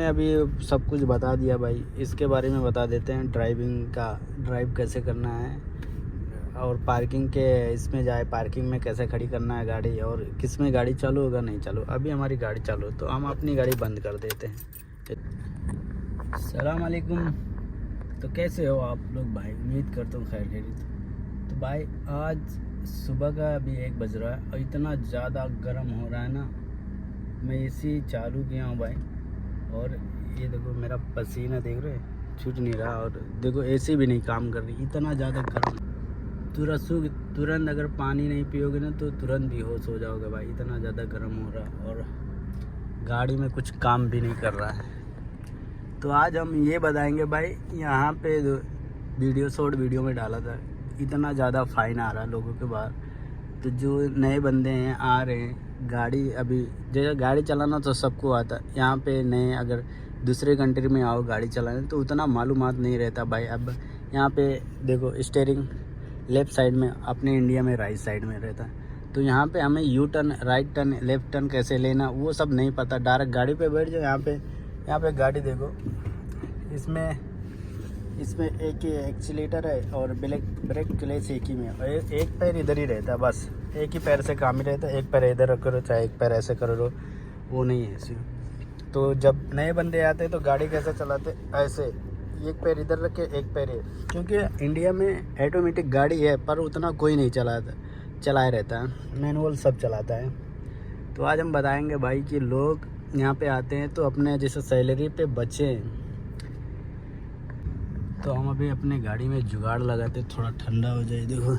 अभी सब कुछ बता दिया भाई, इसके बारे में बता देते हैं। ड्राइव कैसे करना है, और पार्किंग के इसमें जाए, पार्किंग में कैसे खड़ी करना है गाड़ी, और किस में गाड़ी चालू होगा नहीं चालू। अभी हमारी गाड़ी चालू, तो हम अपनी गाड़ी बंद कर देते हैं। अस्सलाम वालेकुम। तो कैसे हो आप लोग भाई? उम्मीद करता हूँ खैर खैरियत। तो भाई आज सुबह का अभी 1 बज रहा है और इतना ज़्यादा गर्म हो रहा है ना। मैं एसी चालू किया हूँ भाई, और ये देखो मेरा पसीना देख रहे, छूट नहीं रहा। और देखो एसी भी नहीं काम कर रही, इतना ज़्यादा गर्म। तुरंत अगर पानी नहीं पियोगे ना तो तुरंत बेहोश हो जाओगे भाई, इतना ज़्यादा गर्म हो रहा है। और गाड़ी में कुछ काम भी नहीं कर रहा है। तो आज हम ये बताएंगे भाई, यहाँ पे शॉर्ट वीडियो में डाला था, इतना ज़्यादा फ़ाइन आ रहा है लोगों के बाहर। तो जो नए बंदे हैं आ रहे हैं, गाड़ी अभी जैसे गाड़ी चलाना तो सबको आता है। यहाँ पे नए अगर दूसरे कंट्री में आओ गाड़ी चलाने तो उतना मालूमात नहीं रहता भाई। अब यहाँ पे देखो स्टीयरिंग लेफ़्ट साइड में, अपने इंडिया में राइट साइड में रहता है। तो यहाँ पे हमें U turn, right turn, left turn कैसे लेना वो सब नहीं पता। डायरेक्ट गाड़ी पे बैठ जाओ। यहाँ पे गाड़ी देखो, इसमें एक ही एक्सीलेटर है और ब्रेक क्लच एक ही में, और एक पैर इधर ही रहता है बस। एक ही पैर से काम ही रहता है, एक पैर इधर करो चाहे एक पैर ऐसे करो, वो नहीं है ऐसे। तो जब नए बंदे आते हैं तो गाड़ी कैसे चलाते, ऐसे एक पैर इधर रख के एक पैर है। क्योंकि इंडिया में ऑटोमेटिक गाड़ी है पर उतना कोई नहीं चलाए रहता है, मैनुअल सब चलाता है। तो आज हम बताएंगे भाई कि लोग यहाँ पे आते हैं तो अपने जैसे सैलरी पे बचें। तो हम अभी अपने गाड़ी में जुगाड़ लगाते, थोड़ा ठंडा हो जाए। देखो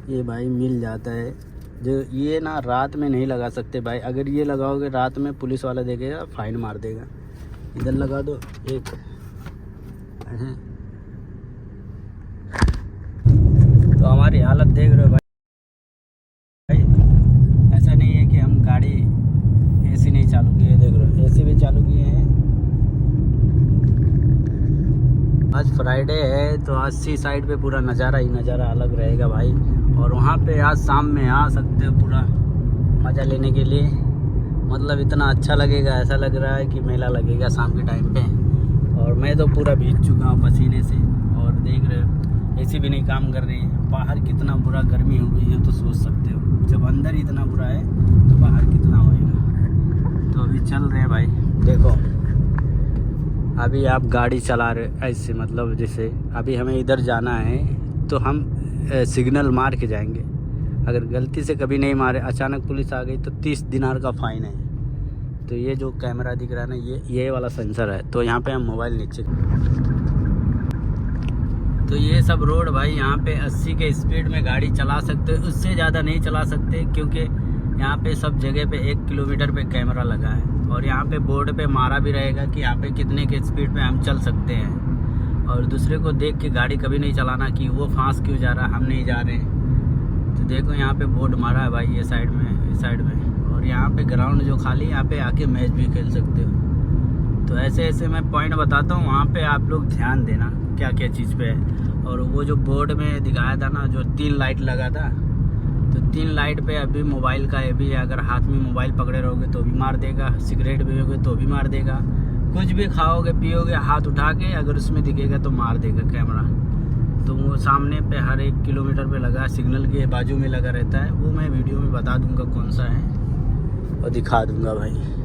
ये भाई मिल जाता है, जो ये ना रात में नहीं लगा सकते भाई। अगर ये लगाओगे रात में पुलिस वाला देखेगा, फाइन मार देगा। इधर लगा दो एक। तो हमारी हालत देख रहे हो भाई, ऐसा नहीं है कि हम गाड़ी एसी नहीं चालू किए, देख रहे हो एसी भी चालू किए हैं। आज फ्राइडे है तो आज सी साइड पे पूरा नज़ारा ही नज़ारा अलग रहेगा भाई। और वहाँ पे आज शाम में आ सकते हो पूरा मज़ा लेने के लिए। मतलब इतना अच्छा लगेगा, ऐसा लग रहा है कि मेला लगेगा शाम के टाइम पे। और मैं तो पूरा भीग चुका हूँ पसीने से, और देख रहे हो एसी भी नहीं काम कर रही है। बाहर कितना बुरा गर्मी हो गई है तो सोच सकते हो, जब अंदर ही इतना बुरा है तो बाहर कितना होएगा। तो अभी चल रहे हैं भाई, देखो अभी आप गाड़ी चला रहे ऐसे, मतलब जैसे अभी हमें इधर जाना है तो हम सिग्नल मार के जाएंगे। अगर गलती से कभी नहीं मारे, अचानक पुलिस आ गई तो 30 दिनार का फ़ाइन है। तो ये जो कैमरा दिख रहा है ना, ये वाला सेंसर है। तो यहाँ पे हम मोबाइल नीचे, तो ये सब रोड भाई यहाँ पे 80 के स्पीड में गाड़ी चला सकते हो, उससे ज़्यादा नहीं चला सकते। क्योंकि यहाँ पे सब जगह पे 1 किलोमीटर पे कैमरा लगा है, और यहाँ पे बोर्ड पे मारा भी रहेगा कि यहाँ पे कितने के स्पीड पे हम चल सकते हैं। और दूसरे को देख के गाड़ी कभी नहीं चलाना कि वो फांस क्यों जा रहा, हम नहीं जा रहे हैं। तो देखो यहाँ पे बोर्ड मारा है भाई, ये साइड में। और यहाँ पे ग्राउंड जो खाली, यहाँ पे आके मैच भी खेल सकते हो। तो ऐसे मैं पॉइंट बताता हूँ, वहाँ पे आप लोग ध्यान देना क्या क्या चीज़ पे है। और वो जो बोर्ड में दिखाया था ना, जो 3 लाइट लगा था, तो 3 लाइट पे अभी मोबाइल का ये भी है। अगर हाथ में मोबाइल पकड़े रहोगे तो भी मार देगा, सिगरेट पियोगे तो भी मार देगा, कुछ भी खाओगे पियोगे हाथ उठा के अगर उसमें दिखेगा तो मार देगा कैमरा। तो वो सामने पे हर 1 किलोमीटर पे लगा, सिग्नल के बाजू में लगा रहता है। वो मैं वीडियो में बता दूंगा कौन सा है और दिखा दूंगा भाई।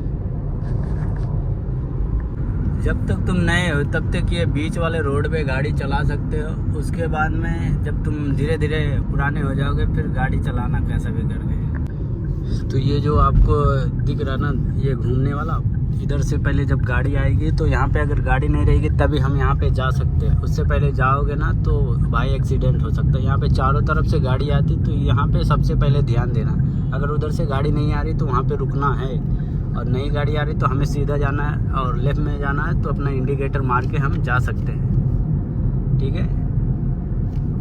जब तक तुम नए हो तब तक ये बीच वाले रोड पे गाड़ी चला सकते हो। उसके बाद में जब तुम धीरे धीरे पुराने हो जाओगे फिर गाड़ी चलाना कैसा भी करके। तो ये जो आपको दिख रहा ना, ये घूमने वाला, इधर से पहले जब गाड़ी आएगी तो यहाँ पे अगर गाड़ी नहीं रहेगी तभी हम यहाँ पे जा सकते हैं। उससे पहले जाओगे ना तो भाई एक्सीडेंट हो सकता है। यहाँ पे चारों तरफ से गाड़ी आती, तो यहाँ पे सबसे पहले ध्यान देना। अगर उधर से गाड़ी नहीं आ रही तो वहाँ पे रुकना है, और नई गाड़ी आ रही तो हमें सीधा जाना है और लेफ़्ट में जाना है। तो अपना इंडिकेटर मार के हम जा सकते हैं, ठीक है।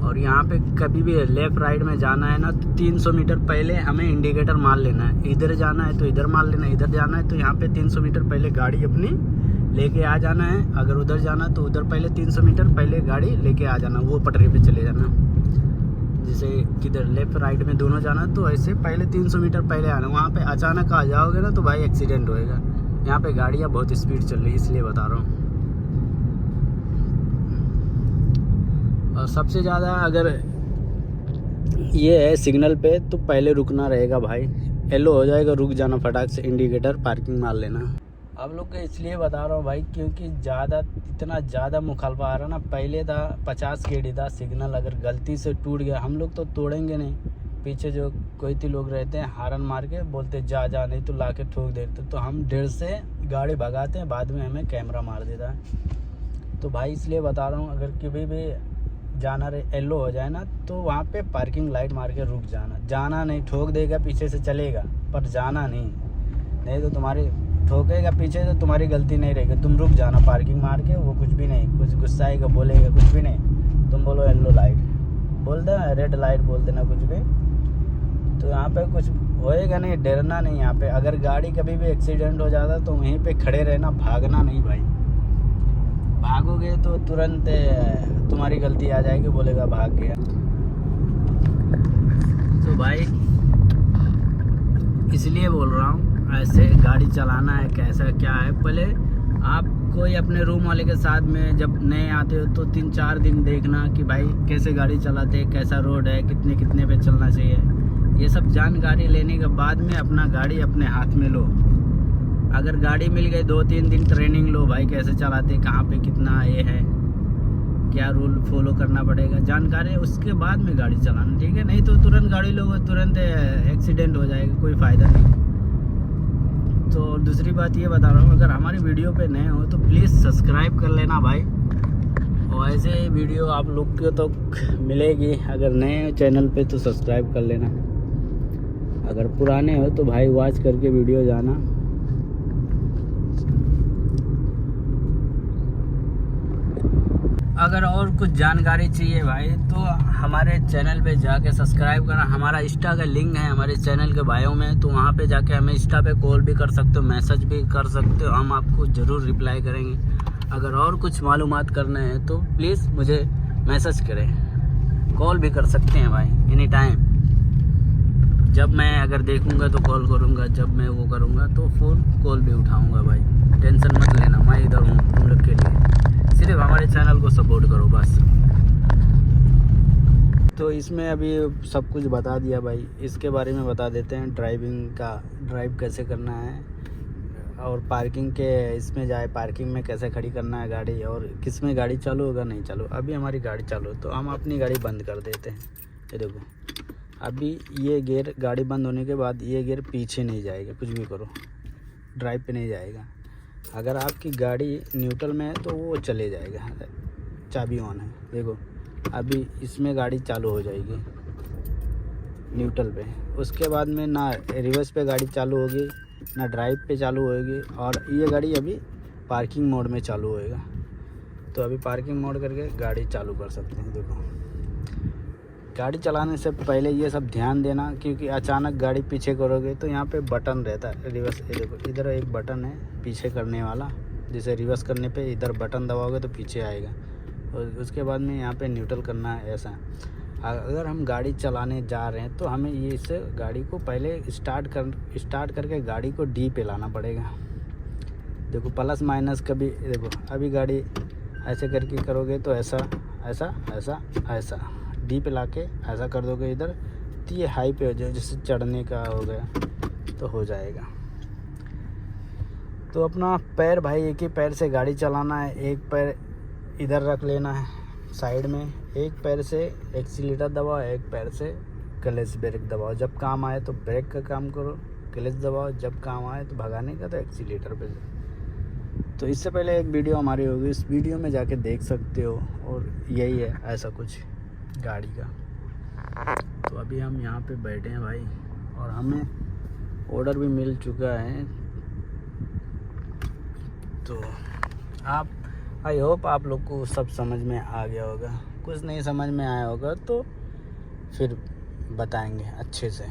और यहाँ पे कभी भी लेफ़्ट राइट में जाना है ना तो 300 मीटर पहले हमें इंडिकेटर मार लेना है। इधर जाना है तो इधर मार लेना है, इधर जाना है तो यहाँ पे 300 मीटर पहले गाड़ी अपनी लेके आ जाना है। अगर उधर जाना तो उधर पहले 300 मीटर पहले गाड़ी लेके आ जाना, वो पटरी पे चले जाना। जैसे किधर लेफ़्ट राइट में दोनों जाना तो ऐसे पहले 300 मीटर पहले आना। वहाँ पे अचानक आ जाओगे ना तो भाई एक्सीडेंट होएगा। यहाँ पे गाड़ियाँ बहुत स्पीड चल रही है इसलिए बता रहा हूँ। और सबसे ज़्यादा अगर ये है सिग्नल पे तो पहले रुकना रहेगा भाई, येलो हो जाएगा रुक जाना, फटाक से इंडिकेटर पार्किंग मार लेना। आप लोग को इसलिए बता रहा हूँ भाई क्योंकि इतना ज़्यादा मुखालफा आ रहा ना। पहले था 50 km था सिग्नल, अगर गलती से टूट गया हम लोग तो तोड़ेंगे नहीं, पीछे जो कोई लोग रहते हैं हारन मार के बोलते जा नहीं तो ला के ठोक देते, तो हम 1.5 से गाड़ी भगाते हैं, बाद में हमें कैमरा मार देता है। तो भाई इसलिए बता रहा हूँ अगर कभी भी जाना येलो हो जाए ना तो वहाँ पे पार्किंग लाइट मार के रुक जाना नहीं। ठोक देगा पीछे से चलेगा पर जाना नहीं तो तुम्हारी ठोकेगा पीछे तो तुम्हारी गलती नहीं रहेगी, तुम रुक जाना पार्किंग मार के। वो कुछ भी नहीं, कुछ गुस्साएगा बोलेगा कुछ भी नहीं, तुम बोलो येलो लाइट बोल देना, रेड लाइट बोल देना कुछ भी, तो यहाँ पे कुछ होएगा नहीं, डरना नहीं। यहाँ पे अगर गाड़ी कभी भी एक्सीडेंट हो जाता तो वहीं पे खड़े रहना, भागना नहीं भाई। भागोगे तो तुरंत तुम्हारी गलती आ जाएगी, बोलेगा भाग गया। तो भाई इसलिए बोल रहा हूँ ऐसे गाड़ी चलाना है कैसा क्या है। पहले आप कोई अपने रूम वाले के साथ में जब नए आते हो तो 3-4 दिन देखना कि भाई कैसे गाड़ी चलाते हैं, कैसा रोड है, कितने पे चलना चाहिए, ये सब जानकारी लेने के बाद में अपना गाड़ी अपने हाथ में लो। अगर गाड़ी मिल गई 2-3 दिन ट्रेनिंग लो भाई, कैसे चलाते, कहाँ पे कितना ये है, क्या रूल फॉलो करना पड़ेगा, जानकारी उसके बाद में गाड़ी चलाना, ठीक है। नहीं तो तुरंत गाड़ी लोगे तुरंत एक्सीडेंट हो जाएगा, कोई फ़ायदा नहीं। तो दूसरी बात ये बता रहा हूँ, अगर हमारी वीडियो पे नए हो तो प्लीज़ सब्सक्राइब कर लेना भाई, और ऐसे वीडियो आप लोग को तो मिलेगी। अगर नए हो चैनल पे तो सब्सक्राइब कर लेना, अगर पुराने हो तो भाई वॉच करके वीडियो जाना। अगर और कुछ जानकारी चाहिए भाई तो हमारे चैनल पे जाके सब्सक्राइब करना। हमारा इंस्टा का लिंक है हमारे चैनल के बायो में, तो वहाँ पे जाके हमें इंस्टा पे कॉल भी कर सकते हो, मैसेज भी कर सकते हो, हम आपको ज़रूर रिप्लाई करेंगे। अगर और कुछ मालूमात करना है तो प्लीज़ मुझे मैसेज करें, कॉल भी कर सकते हैं भाई एनी टाइम। जब मैं अगर देखूँगा तो कॉल करूँगा, जब मैं वो करूँगा तो फ़ोन कॉल भी उठाऊँगा भाई, टेंशन मत लेना, मैं इधर हूँ तुम लोग के लिए। सिर्फ हमारे चैनल को सपोर्ट करो बस। तो इसमें अभी सब कुछ बता दिया भाई, इसके बारे में बता देते हैं ड्राइव कैसे करना है, और पार्किंग के इसमें जाए पार्किंग में कैसे खड़ी करना है गाड़ी, और किस में गाड़ी चालू होगा नहीं चालू। अभी हमारी गाड़ी चालू है तो हम अपनी गाड़ी बंद कर देते हैं। ये देखो अभी ये गियर, गाड़ी बंद होने के बाद ये गियर पीछे नहीं जाएगा, कुछ भी करो ड्राइव पे नहीं जाएगा। अगर आपकी गाड़ी न्यूट्रल में है तो वो चले जाएगा, चाबी ऑन है देखो, अभी इसमें गाड़ी चालू हो जाएगी न्यूट्रल पे। उसके बाद में ना रिवर्स पे गाड़ी चालू होगी ना ड्राइव पे चालू होगी, और ये गाड़ी अभी पार्किंग मोड में चालू होएगा। तो अभी पार्किंग मोड करके गाड़ी चालू कर सकते हैं। देखो गाड़ी चलाने से पहले ये सब ध्यान देना, क्योंकि अचानक गाड़ी पीछे करोगे तो यहाँ पे बटन रहता है रिवर्स। ये देखो इधर एक बटन है पीछे करने वाला, जिसे रिवर्स करने पे इधर बटन दबाओगे तो पीछे आएगा, और उसके बाद में यहाँ पे न्यूट्रल करना है। ऐसा अगर हम गाड़ी चलाने जा रहे हैं तो हमें ये इस गाड़ी को पहले स्टार्ट करके गाड़ी को डी पे लाना पड़ेगा। देखो प्लस माइनस कभी, देखो अभी गाड़ी ऐसे करके करोगे तो ऐसा ऐसा ऐसा ऐसा, डी पे लाके ऐसा कर दोगे इधर, तो ये हाई पे हो जाए, जैसे चढ़ने का हो गया तो हो जाएगा। तो अपना पैर भाई एक ही पैर से गाड़ी चलाना है, एक पैर इधर रख लेना है साइड में, एक पैर से एक्सीलेटर दबाओ, एक पैर से क्लच ब्रेक दबाओ। जब काम आए तो ब्रेक का काम करो, क्लच दबाओ, जब काम आए तो भगाने का तो एक्सीलेटर पे। तो इससे पहले एक वीडियो हमारी होगी, इस वीडियो में जाके देख सकते हो, और यही है ऐसा कुछ गाड़ी का। तो अभी हम यहाँ पे बैठे हैं भाई, और हमें ऑर्डर भी मिल चुका है। तो आई होप आप लोग को सब समझ में आ गया होगा, कुछ नहीं समझ में आया होगा तो फिर बताएंगे अच्छे से।